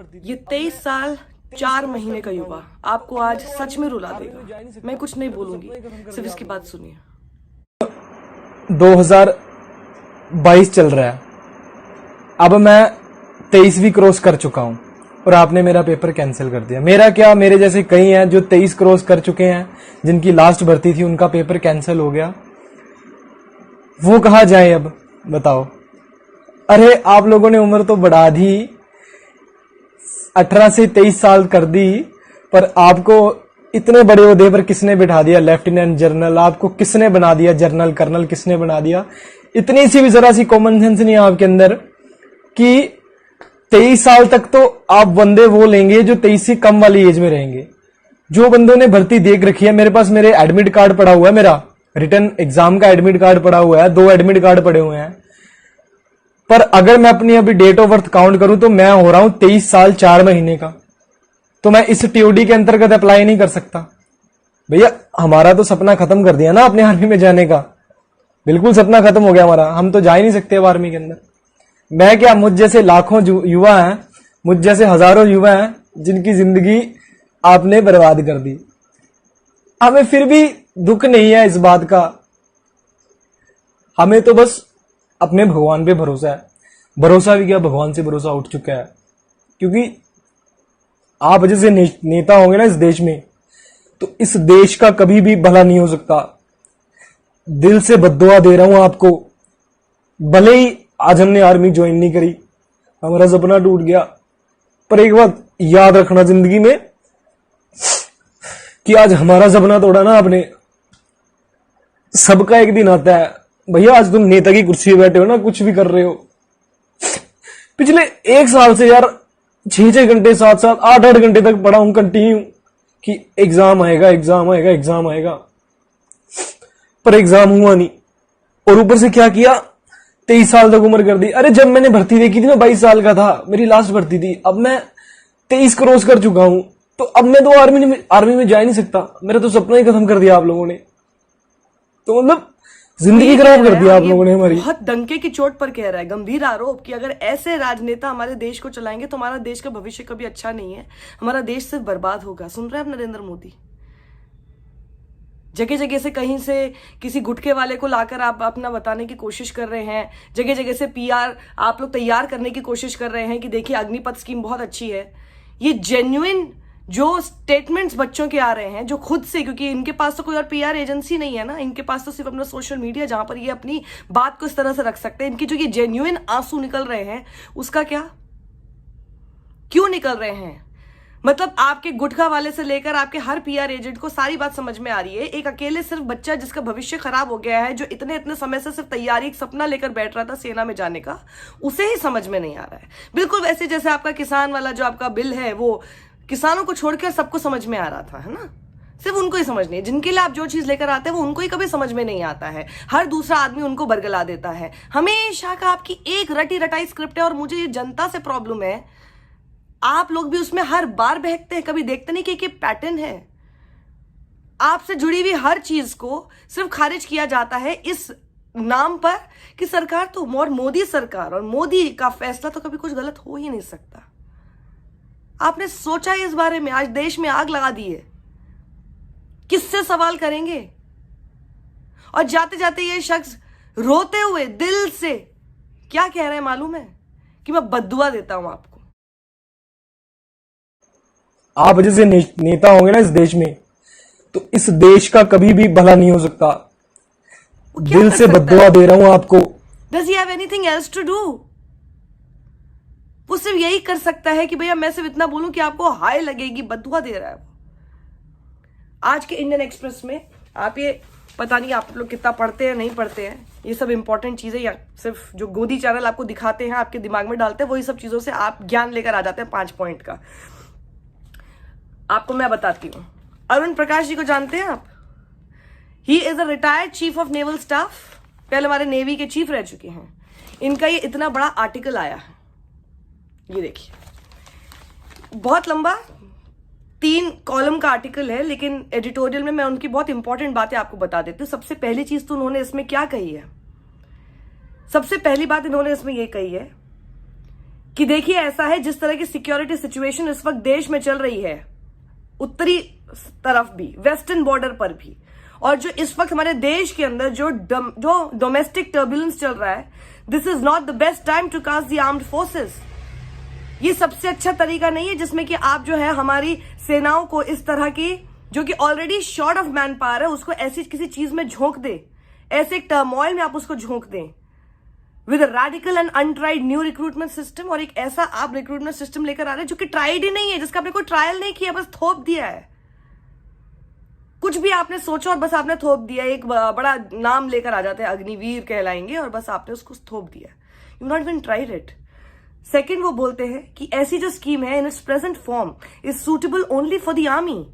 ये 23 साल 4 महीने का युवा आपको आज सच में रुला देगा। मैं कुछ नहीं बोलूंगी, सिर्फ इसकी बात सुनिए। 2022 चल रहा है, अब मैं 23वीं क्रॉस कर चुका हूं और आपने मेरा पेपर कैंसिल कर दिया। मेरा क्या, मेरे जैसे कई हैं जो 23 क्रॉस कर चुके हैं, जिनकी लास्ट भर्ती थी, उनका पेपर कैंसिल हो गया। वो कहाँ जाए अब बताओ। अरे आप लोगों ने उम्र तो बढ़ा दी, 18 से 23 साल कर दी, पर आपको इतने बड़े ओहदे पर किसने बिठा दिया? Lieutenant general. आपको किसने बना दिया जनरल, कर्नल किसने बना दिया? इतनी सी भी जरा सी कॉमन सेंस नहीं है आपके अंदर कि 23 साल तक तो आप बंदे वो लेंगे जो 23 से कम वाली एज में रहेंगे। जो बंदों ने भर्ती देख रखी है, मेरे पास मेरे एडमिट कार्ड पड़ा हुआ है, मेरा रिटर्न एग्जाम का एडमिट कार्ड पड़ा हुआ है, 2 एडमिट कार्ड पड़े हुए हैं। पर अगर मैं अपनी अभी डेट ऑफ बर्थ काउंट करूं तो मैं हो रहा हूं 23 साल 4 महीने का। तो मैं इस टीओडी के अंतर्गत अप्लाई नहीं कर सकता। भैया हमारा तो सपना खत्म कर दिया ना अपने आर्मी में जाने का, बिल्कुल सपना खत्म हो गया हमारा। हम तो जा ही नहीं सकते अब आर्मी के अंदर। मैं क्या, मुझ जैसे लाखों युवा हैं, मुझ जैसे हजारों युवा हैं जिनकी जिंदगी आपने बर्बाद कर दी। हमें फिर भी दुख नहीं है इस बात का, हमें तो बस अपने भगवान पे भरोसा है। भरोसा भी क्या, भगवान से भरोसा उठ चुका है। क्योंकि आप जैसे नेता होंगे ना इस देश में, तो इस देश का कभी भी भला नहीं हो सकता। दिल से बद्दुआ दे रहा हूं आपको। भले ही आज हमने आर्मी ज्वाइन नहीं करी, हमारा सपना टूट गया, पर एक बात याद रखना जिंदगी में कि आज हमारा सपना तोड़ा ना आपने। सबका एक दिन आता है भैया। आज तुम नेता की कुर्सी पे बैठे हो ना, कुछ भी कर रहे हो, पिछले 1 साल से यार 6-6 घंटे 7-7 8-8 घंटे तक पढ़ा हूं कंटिन्यू कि एग्जाम आएगा, एग्जाम आएगा, एग्जाम आएगा, पर एग्जाम हुआ नहीं। और ऊपर से क्या किया, 23 साल तक उम्र कर दी। अरे जब मैंने भर्ती देखी थी ना 22 साल का था, मेरी लास्ट भर्ती थी। अब मैं 23 क्रॉस कर चुका हूं, तो अब मैं तो आर्मी में जा ही नहीं सकता। मेरा तो सपना ही खत्म कर दिया आप लोगों ने। तो मतलब जिंदगी खराब कर दिया आप लोगों ने हमारी। बहुत डंके की चोट पर कह रहा है, गंभीर आरोप कि अगर ऐसे राजनेता हमारे देश को चलाएंगे तो हमारा देश का भविष्य कभी अच्छा नहीं है, हमारा देश सिर्फ बर्बाद होगा। सुन रहे हैं आप नरेंद्र मोदी? जगह जगह से कहीं से किसी गुटके वाले को लाकर आप अपना बताने की कोशिश कर रहे हैं। जगह जगह से पीआर आप लोग तैयार करने की कोशिश कर रहे हैं कि देखिए अग्निपथ स्कीम बहुत अच्छी है। ये जेन्युइन जो स्टेटमेंट्स बच्चों के आ रहे हैं, जो खुद से, क्योंकि इनके पास तो कोई और पीआर एजेंसी नहीं है ना, इनके पास तो सिर्फ अपना सोशल मीडिया जहां पर ये अपनी बात को इस तरह से रख सकते हैं। इनकी जो ये जेन्युइन आंसू निकल रहे हैं, उसका क्या, क्यों निकल रहे हैं? मतलब आपके गुटखा वाले से लेकर आपके हर पीआर एजेंट को सारी बात समझ में आ रही है। एक अकेले सिर्फ बच्चा जिसका भविष्य खराब हो गया है, जो इतने समय से सिर्फ तैयारी, एक सपना लेकर बैठ रहा था सेना में जाने का, उसे ही समझ में नहीं आ रहा है। बिल्कुल वैसे जैसे आपका किसान वाला जो आपका बिल है, वो किसानों को छोड़कर सबको समझ में आ रहा था, है ना? सिर्फ उनको ही समझ नहीं, जिनके लिए आप जो चीज लेकर आते हैं वो उनको ही कभी समझ में नहीं आता है। हर दूसरा आदमी उनको बरगला देता है। हमेशा का आपकी एक रटी रटाई स्क्रिप्ट है। और मुझे ये जनता से प्रॉब्लम है, आप लोग भी उसमें हर बार बहकते हैं, कभी देखते नहीं कि पैटर्न है। आपसे जुड़ी हुई हर चीज को सिर्फ खारिज किया जाता है इस नाम पर कि सरकार तो, और मोदी सरकार और मोदी का फैसला तो कभी कुछ गलत हो ही नहीं सकता। आपने सोचा है इस बारे में? आज देश में आग लगा दी है, किससे सवाल करेंगे? और जाते जाते ये शख्स रोते हुए दिल से क्या कह रहे हैं मालूम है? कि मैं बद्दुआ देता हूं आपको। आप जैसे नेता होंगे ना इस देश में, तो इस देश का कभी भी भला नहीं हो सकता। दिल से बद्दुआ दे रहा हूं आपको। Does he have anything else to do? वो सिर्फ यही कर सकता है कि भैया मैं सिर्फ इतना बोलूं कि आपको हाय लगेगी, बद्दुआ दे रहा है वो। आज के इंडियन एक्सप्रेस में आप ये, पता नहीं आप लोग कितना पढ़ते हैं नहीं पढ़ते हैं, ये सब इंपॉर्टेंट चीजें या सिर्फ जो गोदी चैनल आपको दिखाते हैं, आपके दिमाग में डालते हैं, वही सब चीजों से आप ज्ञान लेकर आ जाते हैं 5 पॉइंट का। आपको मैं बताती हूं। अरुण प्रकाश जी को जानते हैं आप? He is a retired chief of naval staff, पहले हमारे नेवी के चीफ रह चुके हैं। इनका ये इतना बड़ा आर्टिकल आया है, ये देखिए, बहुत लंबा 3 कॉलम का आर्टिकल है, लेकिन एडिटोरियल में मैं उनकी बहुत इंपॉर्टेंट बातें आपको बता देती हूँ। सबसे पहली चीज तो उन्होंने इसमें क्या कही है, सबसे पहली बात इन्होंने इसमें ये कही है कि देखिए ऐसा है, जिस तरह की सिक्योरिटी सिचुएशन इस वक्त देश में चल रही है, उत्तरी तरफ भी, वेस्टर्न बॉर्डर पर भी, और जो इस वक्त हमारे देश के अंदर जो डोमेस्टिक टर्बुलेंस चल रहा है, this is not the best time to cast the armed forces. ये सबसे अच्छा तरीका नहीं है जिसमें कि आप जो है हमारी सेनाओं को इस तरह की, जो कि already short of man power है, उसको ऐसी किसी चीज में झोंक दे, ऐसे एक टर्मोइल में आप उसको झोंक दें with radical and untried new recruitment system. और एक ऐसा आप रिक्रूटमेंट सिस्टम लेकर आ रहे हैं जो कि ट्राइड ही नहीं है, जिसका आपने कोई ट्रायल नहीं किया, बस थोप दिया है। कुछ भी आपने सोचा और बस आपने थोप दिया। एक बड़ा नाम लेकर आ जाते हैं, अग्निवीर कहलाएंगे, और बस आपने उसको थोप दिया। You not even tried it. Second, वो बोलते हैं कि ऐसी जो स्कीम है in its present form is suitable only for the army.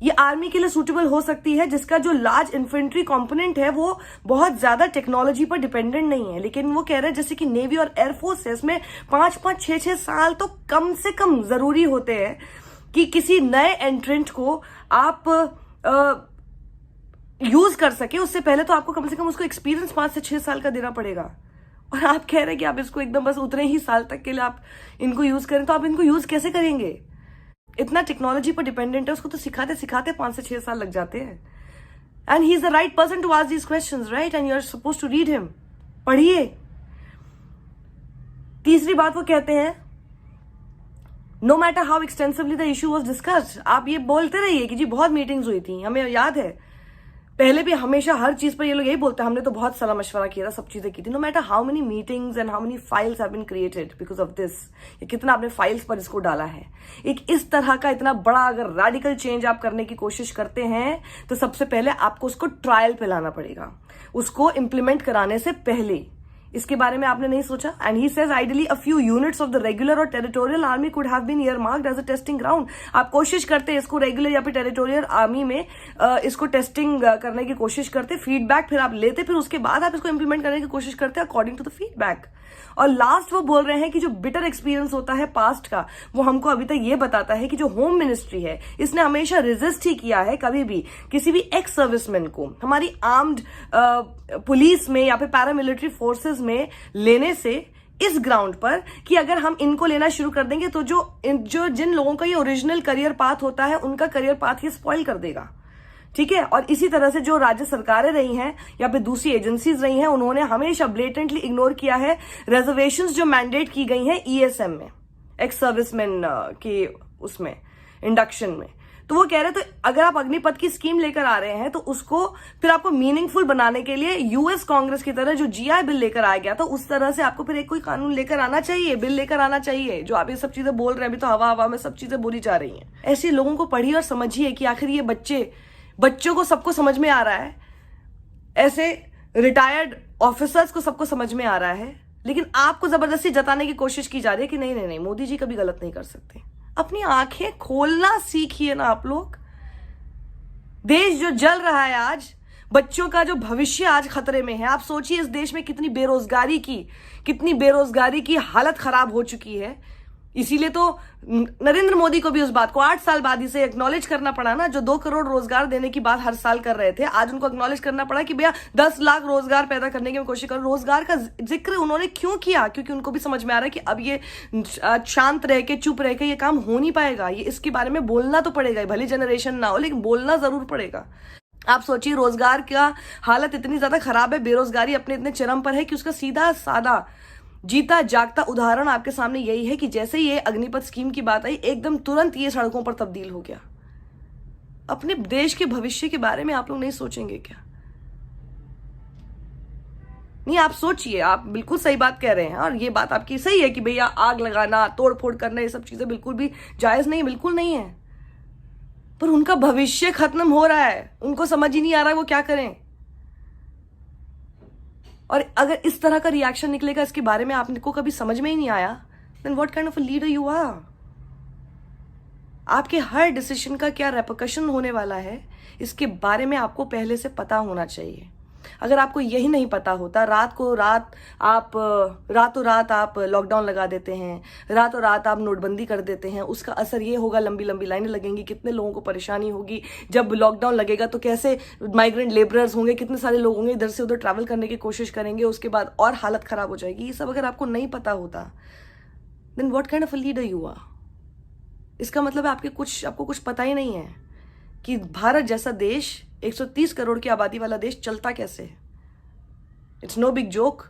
ये आर्मी के लिए सूटेबल हो सकती है जिसका जो लार्ज इन्फेंट्री कंपोनेंट है वो बहुत ज्यादा टेक्नोलॉजी पर डिपेंडेंट नहीं है। लेकिन वो कह रहे हैं जैसे कि नेवी और एयरफोर्स है, इसमें 5-5, 6-6 साल तो कम से कम जरूरी होते हैं कि किसी नए एंट्रेंट को आप यूज कर सके। उससे पहले तो आपको कम से कम उसको एक्सपीरियंस 5 से 6 साल का देना पड़ेगा। और आप कह रहे हैं कि आप इसको एकदम बस उतने ही साल तक के लिए आप इनको यूज करें, तो आप इनको यूज कैसे करेंगे? इतना टेक्नोलॉजी पर डिपेंडेंट है, उसको तो सिखाते सिखाते 5 से 6 साल लग जाते हैं। And he is the right person to ask these questions, right? And you are suppose to read him. पढ़िए। तीसरी बात वो कहते हैं, no matter how extensively the issue was discussed. आप ये बोलते रहिए कि जी बहुत मीटिंग्स हुई थी, हमें याद है, पहले भी हमेशा हर चीज पर ये लोग यही बोलते हैं, हमने तो बहुत सलाह मशवरा किया था, सब चीजें की थी। No matter how many meetings and how many files have been created because of this, ये कितना आपने फाइल्स पर इसको डाला है। एक इस तरह का इतना बड़ा अगर रेडिकल चेंज आप करने की कोशिश करते हैं तो सबसे पहले आपको उसको ट्रायल पे लाना पड़ेगा, उसको इंप्लीमेंट कराने से पहले। इसके बारे में आपने नहीं सोचा? And he says ideally a few units of the regular or territorial army could have been earmarked as a testing ground. आप कोशिश करते हैं इसको रेगुलर या फिर टेरिटोरियल आर्मी में इसको टेस्टिंग करने की कोशिश करते, फीडबैक फिर आप लेते, फिर उसके बाद आप इसको इंप्लीमेंट करने की कोशिश करते अकॉर्डिंग टू द फीडबैक। और लास्ट वो बोल रहे हैं कि जो बिटर एक्सपीरियंस होता है पास्ट का, वो हमको अभी तक ये बताता है कि जो होम मिनिस्ट्री है इसने हमेशा रेजिस्ट ही किया है कभी भी किसी भी एक्स सर्विसमैन को हमारी आर्म्ड पुलिस में या फिर पैरामिलिट्री फोर्सेस में लेने से, इस ग्राउंड पर कि अगर हम इनको लेना शुरू कर देंगे तो जिन लोगों का ये ओरिजिनल करियर पाथ होता है उनका करियर पाथ ये स्पॉइल कर देगा। ठीक है। और इसी तरह से जो राज्य सरकारें रही हैं या फिर दूसरी एजेंसीज रही हैं, उन्होंने हमेशा ब्लेटेंटली इग्नोर किया है रिजर्वेशंस जो मैंडेट की गई हैं ईएसएम में, एक्स सर्विसमैन के उसमें इंडक्शन में। तो वो कह रहे तो अगर आप अग्निपथ की स्कीम लेकर आ रहे हैं तो उसको फिर आपको मीनिंगफुल बनाने के लिए यूएस कांग्रेस की तरह जो जीआई बिल लेकर आ गया, तो उस तरह से आपको फिर एक कोई कानून लेकर आना चाहिए, बिल लेकर आना चाहिए। जो आप ये सब चीजें बोल रहे हैं अभी तो हवा हवा में सब चीजें बोली जा रही हैं। ऐसे लोगों को पढ़िए और समझिए कि आखिर ये बच्चों को सबको समझ में आ रहा है, ऐसे रिटायर्ड ऑफिसर्स को सबको समझ में आ रहा है, लेकिन आपको जबरदस्ती जताने की कोशिश की जा रही है कि नहीं नहीं नहीं, मोदी जी कभी गलत नहीं कर सकते। अपनी आंखें खोलना सीखिए ना आप लोग। देश जो जल रहा है आज, बच्चों का जो भविष्य आज खतरे में है। आप सोचिए इस देश में कितनी बेरोजगारी की हालत खराब हो चुकी है। इसीलिए तो नरेंद्र मोदी को भी उस बात को 8 साल बाद इसे एक्नॉलेज करना पड़ा ना, जो 2 करोड़ रोजगार देने की बात हर साल कर रहे थे, आज उनको एक्नॉलेज करना पड़ा कि भैया 10 लाख रोजगार पैदा करने की कोशिश करो। रोजगार का जिक्र उन्होंने क्यों किया? क्योंकि उनको भी समझ में आ रहा है कि अब ये शांत रह के, चुप रह के ये काम हो नहीं पाएगा। ये इसके बारे में बोलना तो पड़ेगा, भले जनरेशन ना हो लेकिन बोलना जरूर पड़ेगा। आप सोचिए रोजगार का हालत इतनी ज्यादा खराब है, बेरोजगारी अपने इतने चरम पर है कि उसका सीधा सादा जीता जागता उदाहरण आपके सामने यही है कि जैसे ही ये अग्निपथ स्कीम की बात आई, एकदम तुरंत ये सड़कों पर तब्दील हो गया। अपने देश के भविष्य के बारे में आप लोग नहीं सोचेंगे क्या? नहीं, आप सोचिए। आप बिल्कुल सही बात कह रहे हैं और ये बात आपकी सही है कि भैया आग लगाना, तोड़ फोड़ करना, ये सब चीजें बिल्कुल भी जायज नहीं, बिल्कुल नहीं है। पर उनका भविष्य खत्म हो रहा है, उनको समझ ही नहीं आ रहा है वो क्या करें। और अगर इस तरह का रिएक्शन निकलेगा इसके बारे में आपको कभी समझ में ही नहीं आया, then what kind of a leader you are? आपके हर डिसीजन का क्या रेपरकशन होने वाला है, इसके बारे में आपको पहले से पता होना चाहिए। अगर आपको यही नहीं पता होता, रातों रात आप लॉकडाउन लगा देते हैं, रातों रात आप नोटबंदी कर देते हैं, उसका असर ये होगा लंबी लंबी लाइनें लगेंगी, कितने लोगों को परेशानी होगी। जब लॉकडाउन लगेगा तो कैसे माइग्रेंट लेबरर्स होंगे, कितने सारे लोग होंगे इधर से उधर ट्रैवल करने की कोशिश करेंगे, उसके बाद और हालत खराब हो जाएगी। ये सब अगर आपको नहीं पता होता then what kind of a leader you are? इसका मतलब है आपको कुछ पता ही नहीं है कि भारत जैसा देश, 130 करोड़ की आबादी वाला देश चलता कैसे है. It's no big joke.